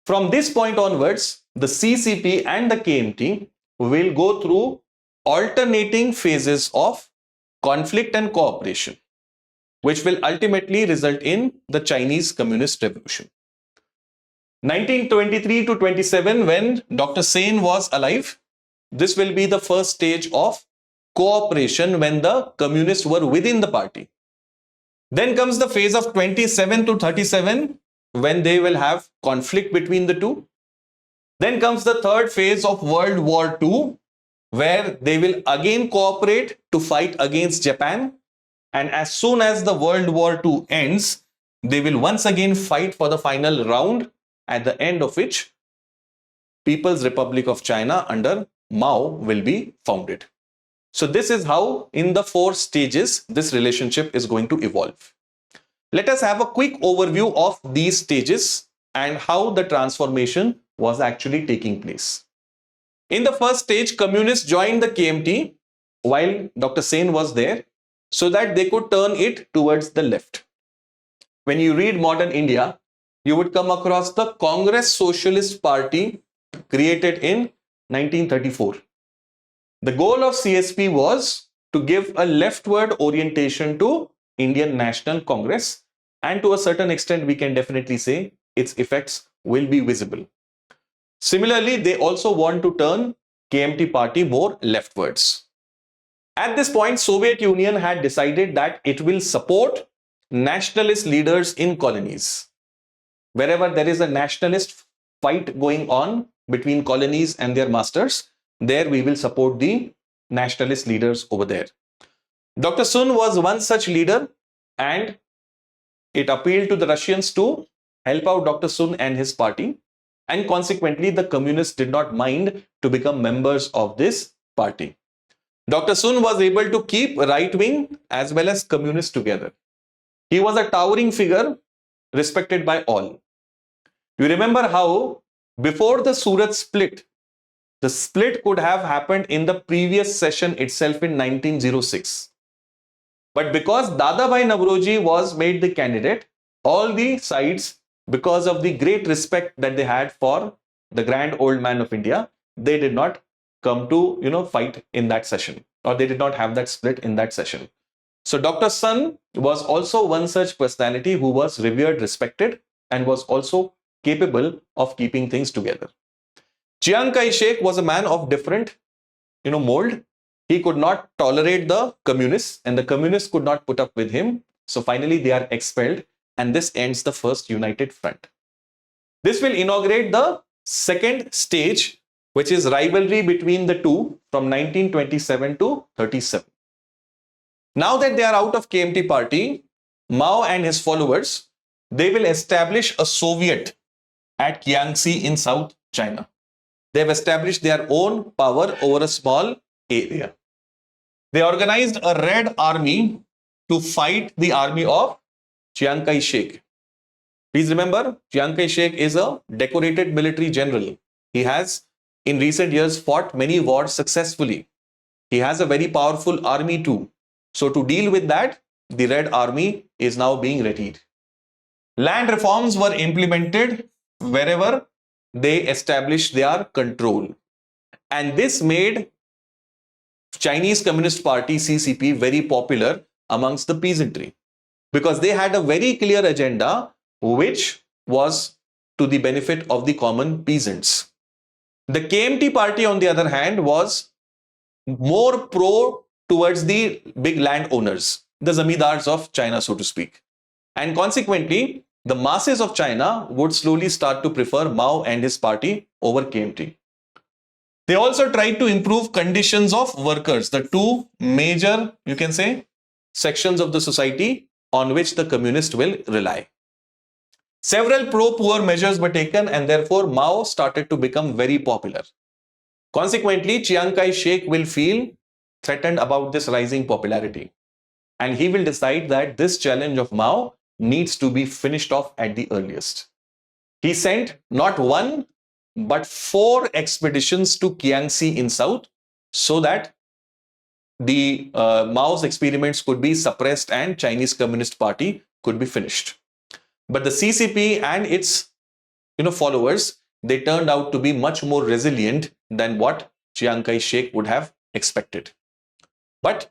From this point onwards, the CCP and the KMT will go through alternating phases of conflict and cooperation, which will ultimately result in the Chinese Communist Revolution. 1923 to 27, when Dr. Sen was alive, this will be the first stage of cooperation when the communists were within the party. Then comes the phase of 27 to 37, when they will have conflict between the two. Then comes the third phase of World War II, where they will again cooperate to fight against Japan. And as soon as the World War II ends, they will once again fight for the final round, at the end of which People's Republic of China under Mao will be founded. So this is how in the 4 stages this relationship is going to evolve. Let us have a quick overview of these stages and how the transformation was actually taking place. In the first stage, communists joined the KMT while Dr. Sen was there so that they could turn it towards the left. When you read modern India, you would come across the Congress Socialist Party created in 1934. The goal of CSP was to give a leftward orientation to Indian National Congress, and to a certain extent we can definitely say its effects will be visible. Similarly, they also want to turn KMT party more leftwards. At this point, Soviet Union had decided that it will support nationalist leaders in colonies. Wherever there is a nationalist fight going on between colonies and their masters, there we will support the nationalist leaders over there. Dr. Sun was one such leader, and it appealed to the Russians to help out Dr. Sun and his party, and consequently the communists did not mind to become members of this party. Dr. Sun was able to keep right wing as well as communists together. He was a towering figure respected by all. You remember how before the Surat split, the split could have happened in the previous session itself in 1906. But because Dadabhai Navroji was made the candidate, all the sides, because of the great respect that they had for the grand old man of India, they did not come to, fight in that session, or they did not have that split in that session. So Dr. Sun was also one such personality who was revered, respected, and was also capable of keeping things together. Chiang Kai-shek was a man of different, mold. He could not tolerate the communists, and the communists could not put up with him. So finally they are expelled, and this ends the first united front. This will inaugurate the second stage, which is rivalry between the two from 1927 to 37. Now that they are out of KMT party, Mao and his followers, they will establish a Soviet at Jiangxi in South China. They have established their own power over a small area. They organized a Red Army to fight the army of Chiang Kai-shek. Please remember, Chiang Kai-shek is a decorated military general. He has in recent years fought many wars successfully. He has a very powerful army too. So to deal with that, the Red Army is now being readied. Land reforms were implemented wherever they established their control. And this made Chinese Communist Party CCP very popular amongst the peasantry, because they had a very clear agenda which was to the benefit of the common peasants. The KMT party, on the other hand, was more pro towards the big landowners, the zamindars of China, so to speak. And consequently, the masses of China would slowly start to prefer Mao and his party over KMT. They also tried to improve conditions of workers, the two major, you can say, sections of the society on which the communists will rely. Several pro-poor measures were taken, and therefore Mao started to become very popular. Consequently, Chiang Kai-shek will feel threatened about this rising popularity, and he will decide that this challenge of Mao needs to be finished off at the earliest. He sent not one but 4 expeditions to Kiangsi in south, so that the Mao's experiments could be suppressed and Chinese Communist Party could be finished. But the CCP and its followers, they turned out to be much more resilient than what Chiang Kai-shek would have expected. But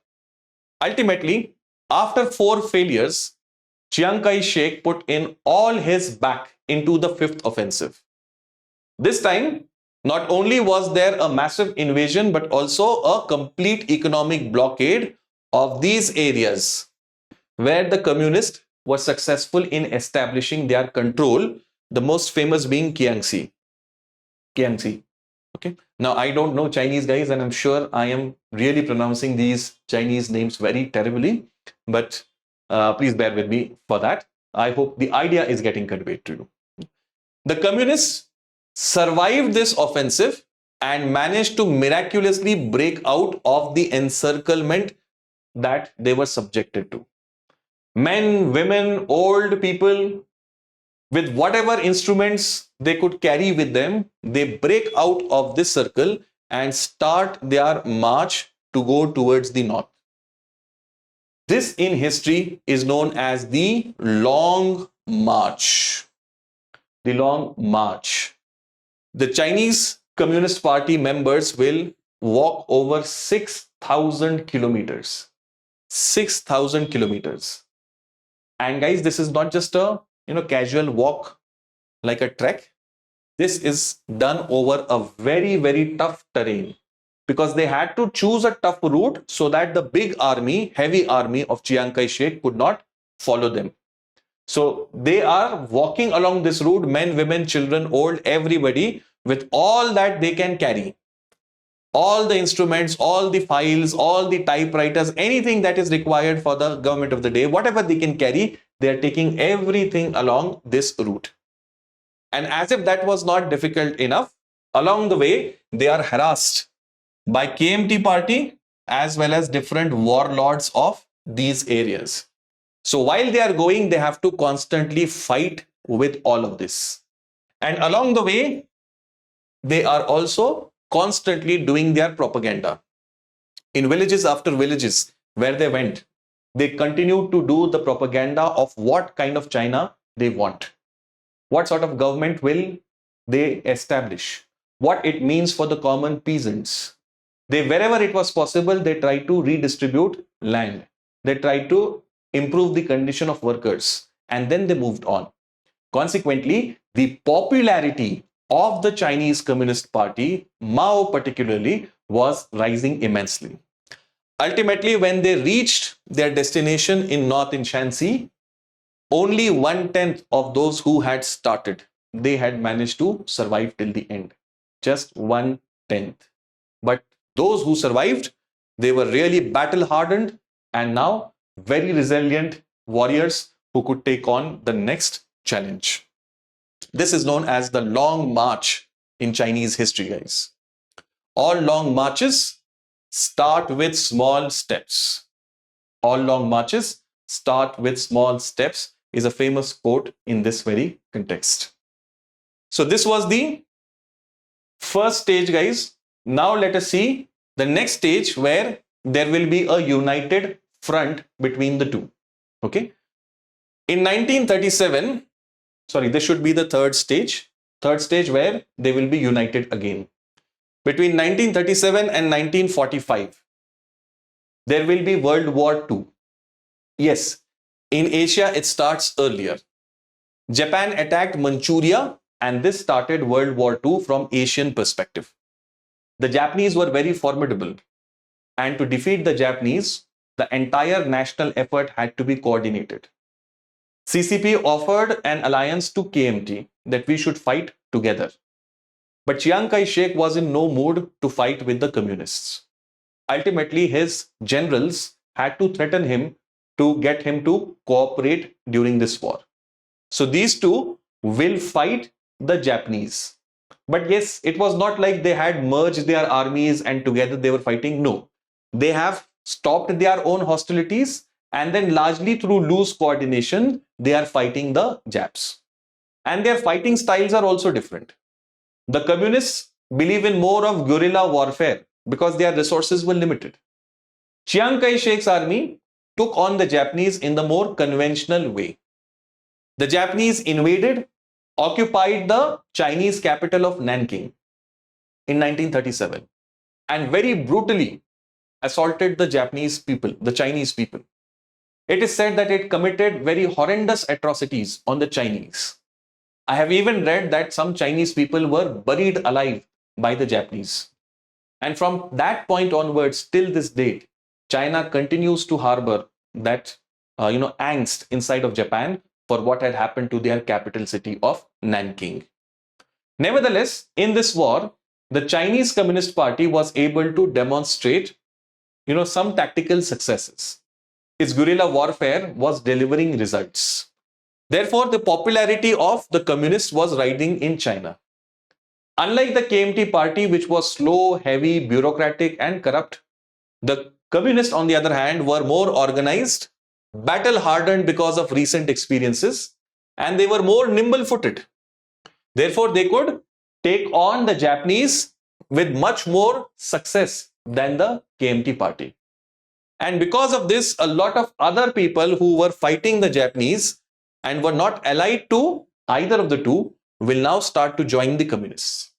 ultimately, after 4 failures, Chiang Kai-shek put in all his back into the 5th offensive. This time, not only was there a massive invasion, but also a complete economic blockade of these areas where the communists were successful in establishing their control, the most famous being Kiangsi. Kiangsi. Okay. Now, I don't know Chinese, guys, and I'm sure I am really pronouncing these Chinese names very terribly, but please bear with me for that. I hope the idea is getting conveyed to you. The communists survived this offensive and managed to miraculously break out of the encirclement that they were subjected to. Men, women, old people, with whatever instruments they could carry with them, they break out of this circle and start their march to go towards the north. This in history is known as the Long March. The Long March. The Chinese Communist Party members will walk over 6,000 kilometers. 6,000 kilometers. And guys, this is not just a casual walk like a trek. This is done over a very, very tough terrain, because they had to choose a tough route so that the big army, heavy army of Chiang Kai-shek could not follow them. So they are walking along this route, men, women, children, old, everybody, with all that they can carry. All the instruments, all the files, all the typewriters, anything that is required for the government of the day, whatever they can carry, they are taking everything along this route. And as if that was not difficult enough, along the way, they are harassed by KMT party as well as different warlords of these areas. So while they are going, they have to constantly fight with all of this. And along the way, they are also constantly doing their propaganda. In villages after villages where they went, they continued to do the propaganda of what kind of China they want. What sort of government will they establish? What it means for the common peasants. Wherever it was possible, they tried to redistribute land. They tried to improve the condition of workers, and then they moved on. Consequently, the popularity of the Chinese Communist Party, Mao particularly, was rising immensely. Ultimately, when they reached their destination in North in Shanxi, only 1/10 of those who had started, they had managed to survive till the end. Just 1/10. But those who survived, they were really battle hardened and now very resilient warriors who could take on the next challenge. This is known as the Long March in Chinese history, guys. All long marches start with small steps. All long marches start with small steps is a famous quote in this very context. So this was the first stage, guys. Now let us see the next stage where there will be a united front between the two. Okay. In 1937, sorry, this should be the third stage where they will be united again. Between 1937 and 1945, there will be World War II. Yes, in Asia, it starts earlier. Japan attacked Manchuria, and this started World War II from Asian perspective. The Japanese were very formidable, and to defeat the Japanese, the entire national effort had to be coordinated. CCP offered an alliance to KMT that we should fight together. But Chiang Kai-shek was in no mood to fight with the communists. Ultimately, his generals had to threaten him to get him to cooperate during this war. So these two will fight the Japanese. But yes, it was not like they had merged their armies and together they were fighting. No, they have stopped their own hostilities, and then largely through loose coordination, they are fighting the Japs. And their fighting styles are also different. The communists believe in more of guerrilla warfare because their resources were limited. Chiang Kai-shek's army took on the Japanese in the more conventional way. The Japanese invaded, occupied the Chinese capital of Nanking in 1937, and very brutally assaulted the Japanese people, the Chinese people. It is said that it committed very horrendous atrocities on the Chinese. I have even read that some Chinese people were buried alive by the Japanese. And from that point onwards, till this date, China continues to harbor that angst inside of Japan for what had happened to their capital city of Nanking. Nevertheless, in this war, the Chinese Communist Party was able to demonstrate some tactical successes. Its guerrilla warfare was delivering results. Therefore, the popularity of the communists was rising in China. Unlike the KMT party, which was slow, heavy, bureaucratic, and corrupt, the communists, on the other hand, were more organized, battle-hardened because of recent experiences, and they were more nimble-footed. Therefore, they could take on the Japanese with much more success than the KMT party. And because of this, a lot of other people who were fighting the Japanese and were not allied to either of the two will now start to join the communists.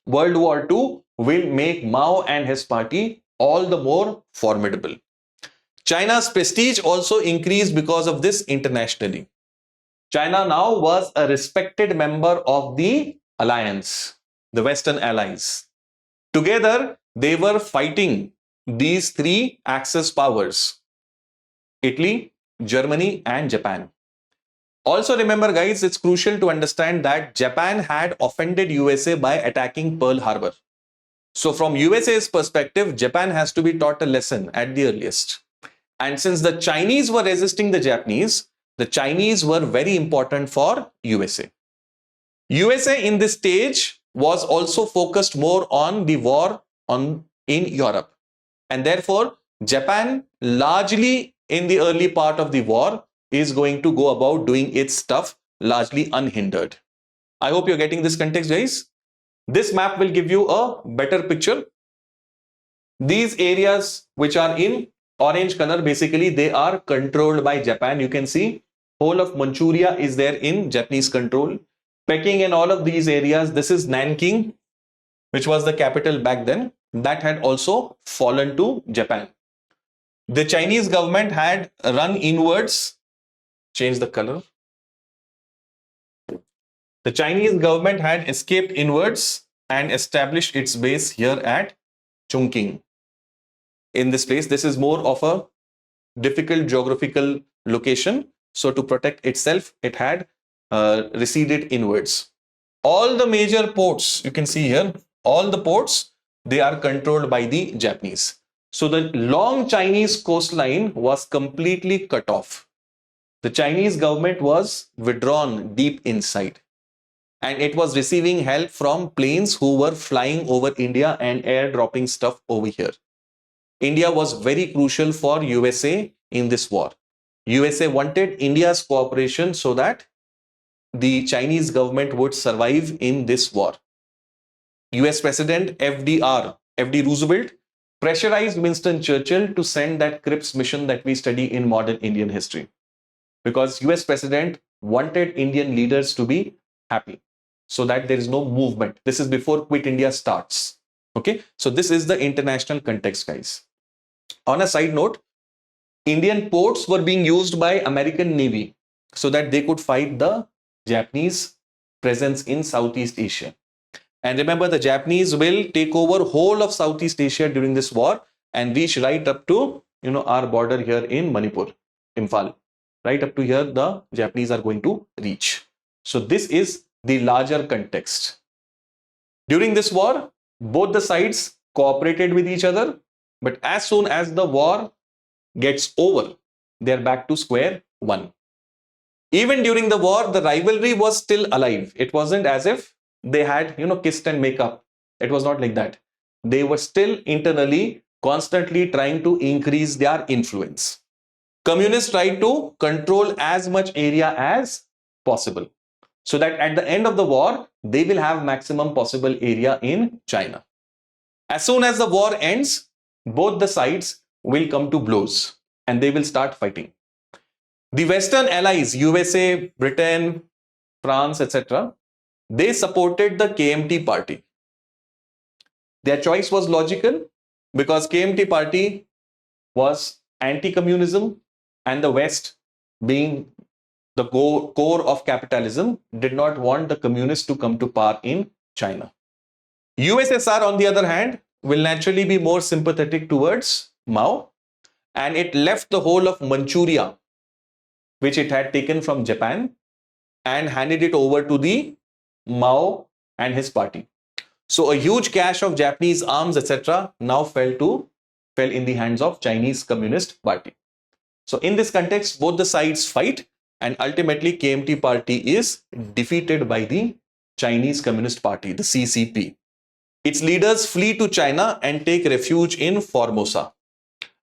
World War II will make Mao and his party all the more formidable. China's prestige also increased because of this internationally. China now was a respected member of the alliance, the Western allies. Together, they were fighting these three Axis powers: Italy, Germany, and Japan. Also remember, guys, it's crucial to understand that Japan had offended USA by attacking Pearl Harbor. So from USA's perspective, Japan has to be taught a lesson at the earliest. And since the Chinese were resisting the Chinese were very important for USA. USA in this stage was also focused more on the war in Europe. And therefore, Japan largely in the early part of the war is going to go about doing its stuff largely unhindered. I hope you're getting this context, guys. This map will give you a better picture. These areas which are in orange color, basically they are controlled by Japan. You can see whole of Manchuria is there in Japanese control. Peking and all of these areas, this is Nanking, which was the capital back then, that had also fallen to Japan. The Chinese government had run inwards. Change the color. The Chinese government had escaped inwards and established its base here at Chongqing. In this place, this is more of a difficult geographical location. So to protect itself, it had receded inwards. All the major ports, you can see here, all the ports, they are controlled by the Japanese. So the long Chinese coastline was completely cut off. The Chinese government was withdrawn deep inside, and it was receiving help from planes who were flying over India and airdropping stuff over here. India was very crucial for USA in this war. USA wanted India's cooperation so that the Chinese government would survive in this war. US President FD Roosevelt pressurized Winston Churchill to send that Cripps mission that we study in modern Indian history, because US President wanted Indian leaders to be happy so that there is no movement. This is before Quit India starts. Okay, so this is the international context, guys. On a side note, Indian ports were being used by American Navy so that they could fight the Japanese presence in Southeast Asia. And remember, the Japanese will take over whole of Southeast Asia during this war and reach right up to our border here in Manipur, Imphal. Right up to here, the Japanese are going to reach. So this is the larger context. During this war, both the sides cooperated with each other, but as soon as the war gets over, they're back to square one. Even during the war, the rivalry was still alive. It wasn't as if they had, kissed and make up. It was not like that. They were still internally, constantly trying to increase their influence. Communists tried to control as much area as possible, so that at the end of the war, they will have maximum possible area in China. As soon as the war ends, both the sides will come to blows and they will start fighting. The Western allies, USA, Britain, France, etc., they supported the KMT party. Their choice was logical because KMT party was anti-communism, and the West, being the core of capitalism, did not want the communists to come to power in China. USSR, on the other hand, will naturally be more sympathetic towards Mao, and it left the whole of Manchuria, which it had taken from Japan, and handed it over to the Mao and his party. So a huge cache of Japanese arms, etc., now fell in the hands of Chinese Communist Party. So in this context, both the sides fight, and ultimately KMT party is defeated by the Chinese Communist Party, the CCP. Its leaders flee to China and take refuge in Formosa.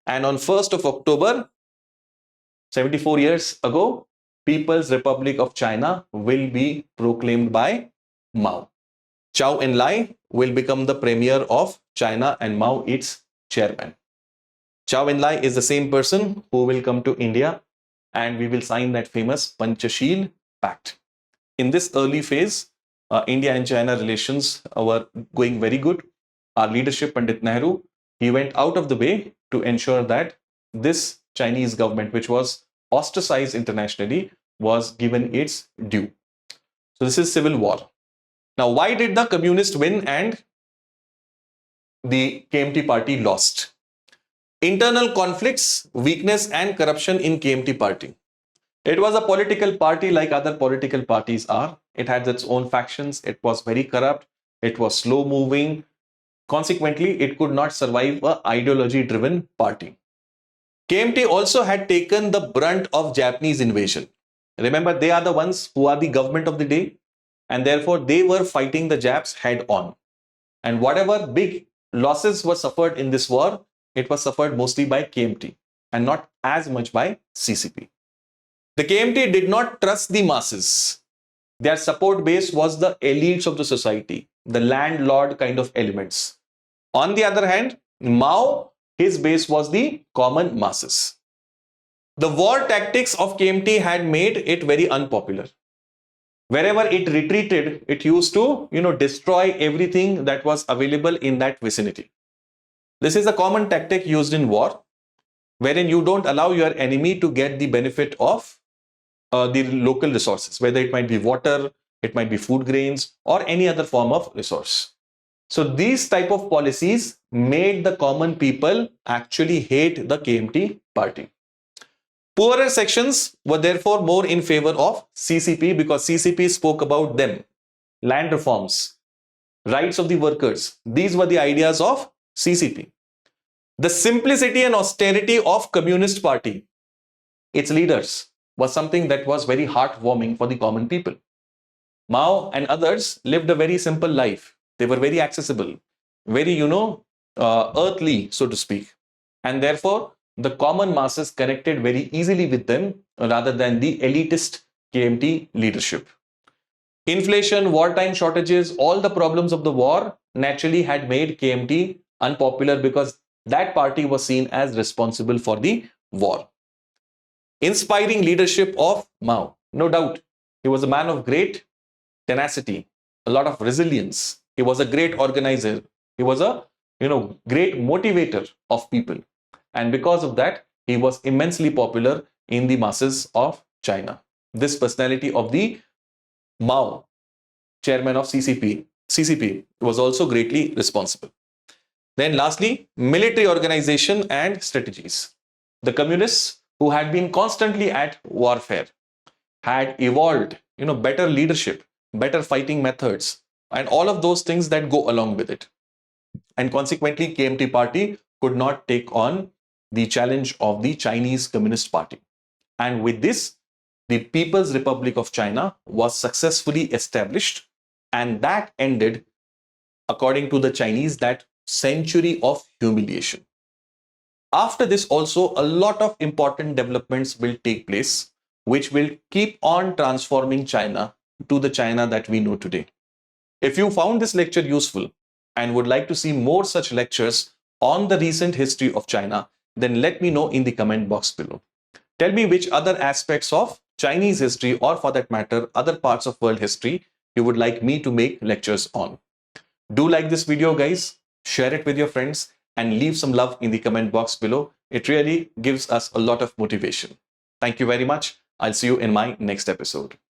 And on 1st of October, 74 years ago, People's Republic of China will be proclaimed by Mao. Zhou Enlai will become the premier of China and Mao its chairman. Zhou Enlai is the same person who will come to India and we will sign that famous Panchashil Pact. In this early phase, India and China relations were going very good. Our leadership, Pandit Nehru, he went out of the way to ensure that this Chinese government, which was ostracized internationally, was given its due. So this is civil war. Now, why did the communists win and the KMT party lost? Internal conflicts, weakness and corruption in KMT party. It was a political party like other political parties are. It had its own factions. It was very corrupt. It was slow moving. Consequently, it could not survive an ideology-driven party. KMT also had taken the brunt of Japanese invasion. Remember, they are the ones who are the government of the day, and therefore they were fighting the Japs head on. And whatever big losses were suffered in this war, it was suffered mostly by KMT and not as much by CCP. The KMT did not trust the masses. Their support base was the elites of the society, the landlord kind of elements. On the other hand, Mao, his base was the common masses. The war tactics of KMT had made it very unpopular. Wherever it retreated, it used to, destroy everything that was available in that vicinity. This is a common tactic used in war, wherein you don't allow your enemy to get the benefit of the local resources, whether it might be water, it might be food grains, or any other form of resource. So these type of policies made the common people actually hate the KMT party. Poorer sections were therefore more in favor of CCP because CCP spoke about them, land reforms, rights of the workers. These were the ideas of CCP. The simplicity and austerity of Communist Party, its leaders, was something that was very heartwarming for the common people. Mao and others lived a very simple life. They were very accessible, very, earthly, so to speak. And therefore, the common masses connected very easily with them rather than the elitist KMT leadership. Inflation, wartime shortages, all the problems of the war naturally had made KMT unpopular because that party was seen as responsible for the war. Inspiring leadership of Mao, no doubt. He was a man of great tenacity, a lot of resilience. He was a great organizer. He was a, great motivator of people. And because of that, he was immensely popular in the masses of China. This personality of the Mao, chairman of CCP, was also greatly responsible. Then lastly, military organization and strategies. The communists, who had been constantly at warfare, had evolved, better leadership, better fighting methods, and all of those things that go along with it. And consequently, KMT party could not take on the challenge of the Chinese Communist Party. And with this, the People's Republic of China was successfully established, and that ended, according to the Chinese, that century of humiliation. After this also, a lot of important developments will take place, which will keep on transforming China to the China that we know today. If you found this lecture useful and would like to see more such lectures on the recent history of China, then let me know in the comment box below. Tell me which other aspects of Chinese history, or for that matter, other parts of world history, you would like me to make lectures on. Do like this video, guys, share it with your friends, and leave some love in the comment box below. It really gives us a lot of motivation. Thank you very much. I'll see you in my next episode.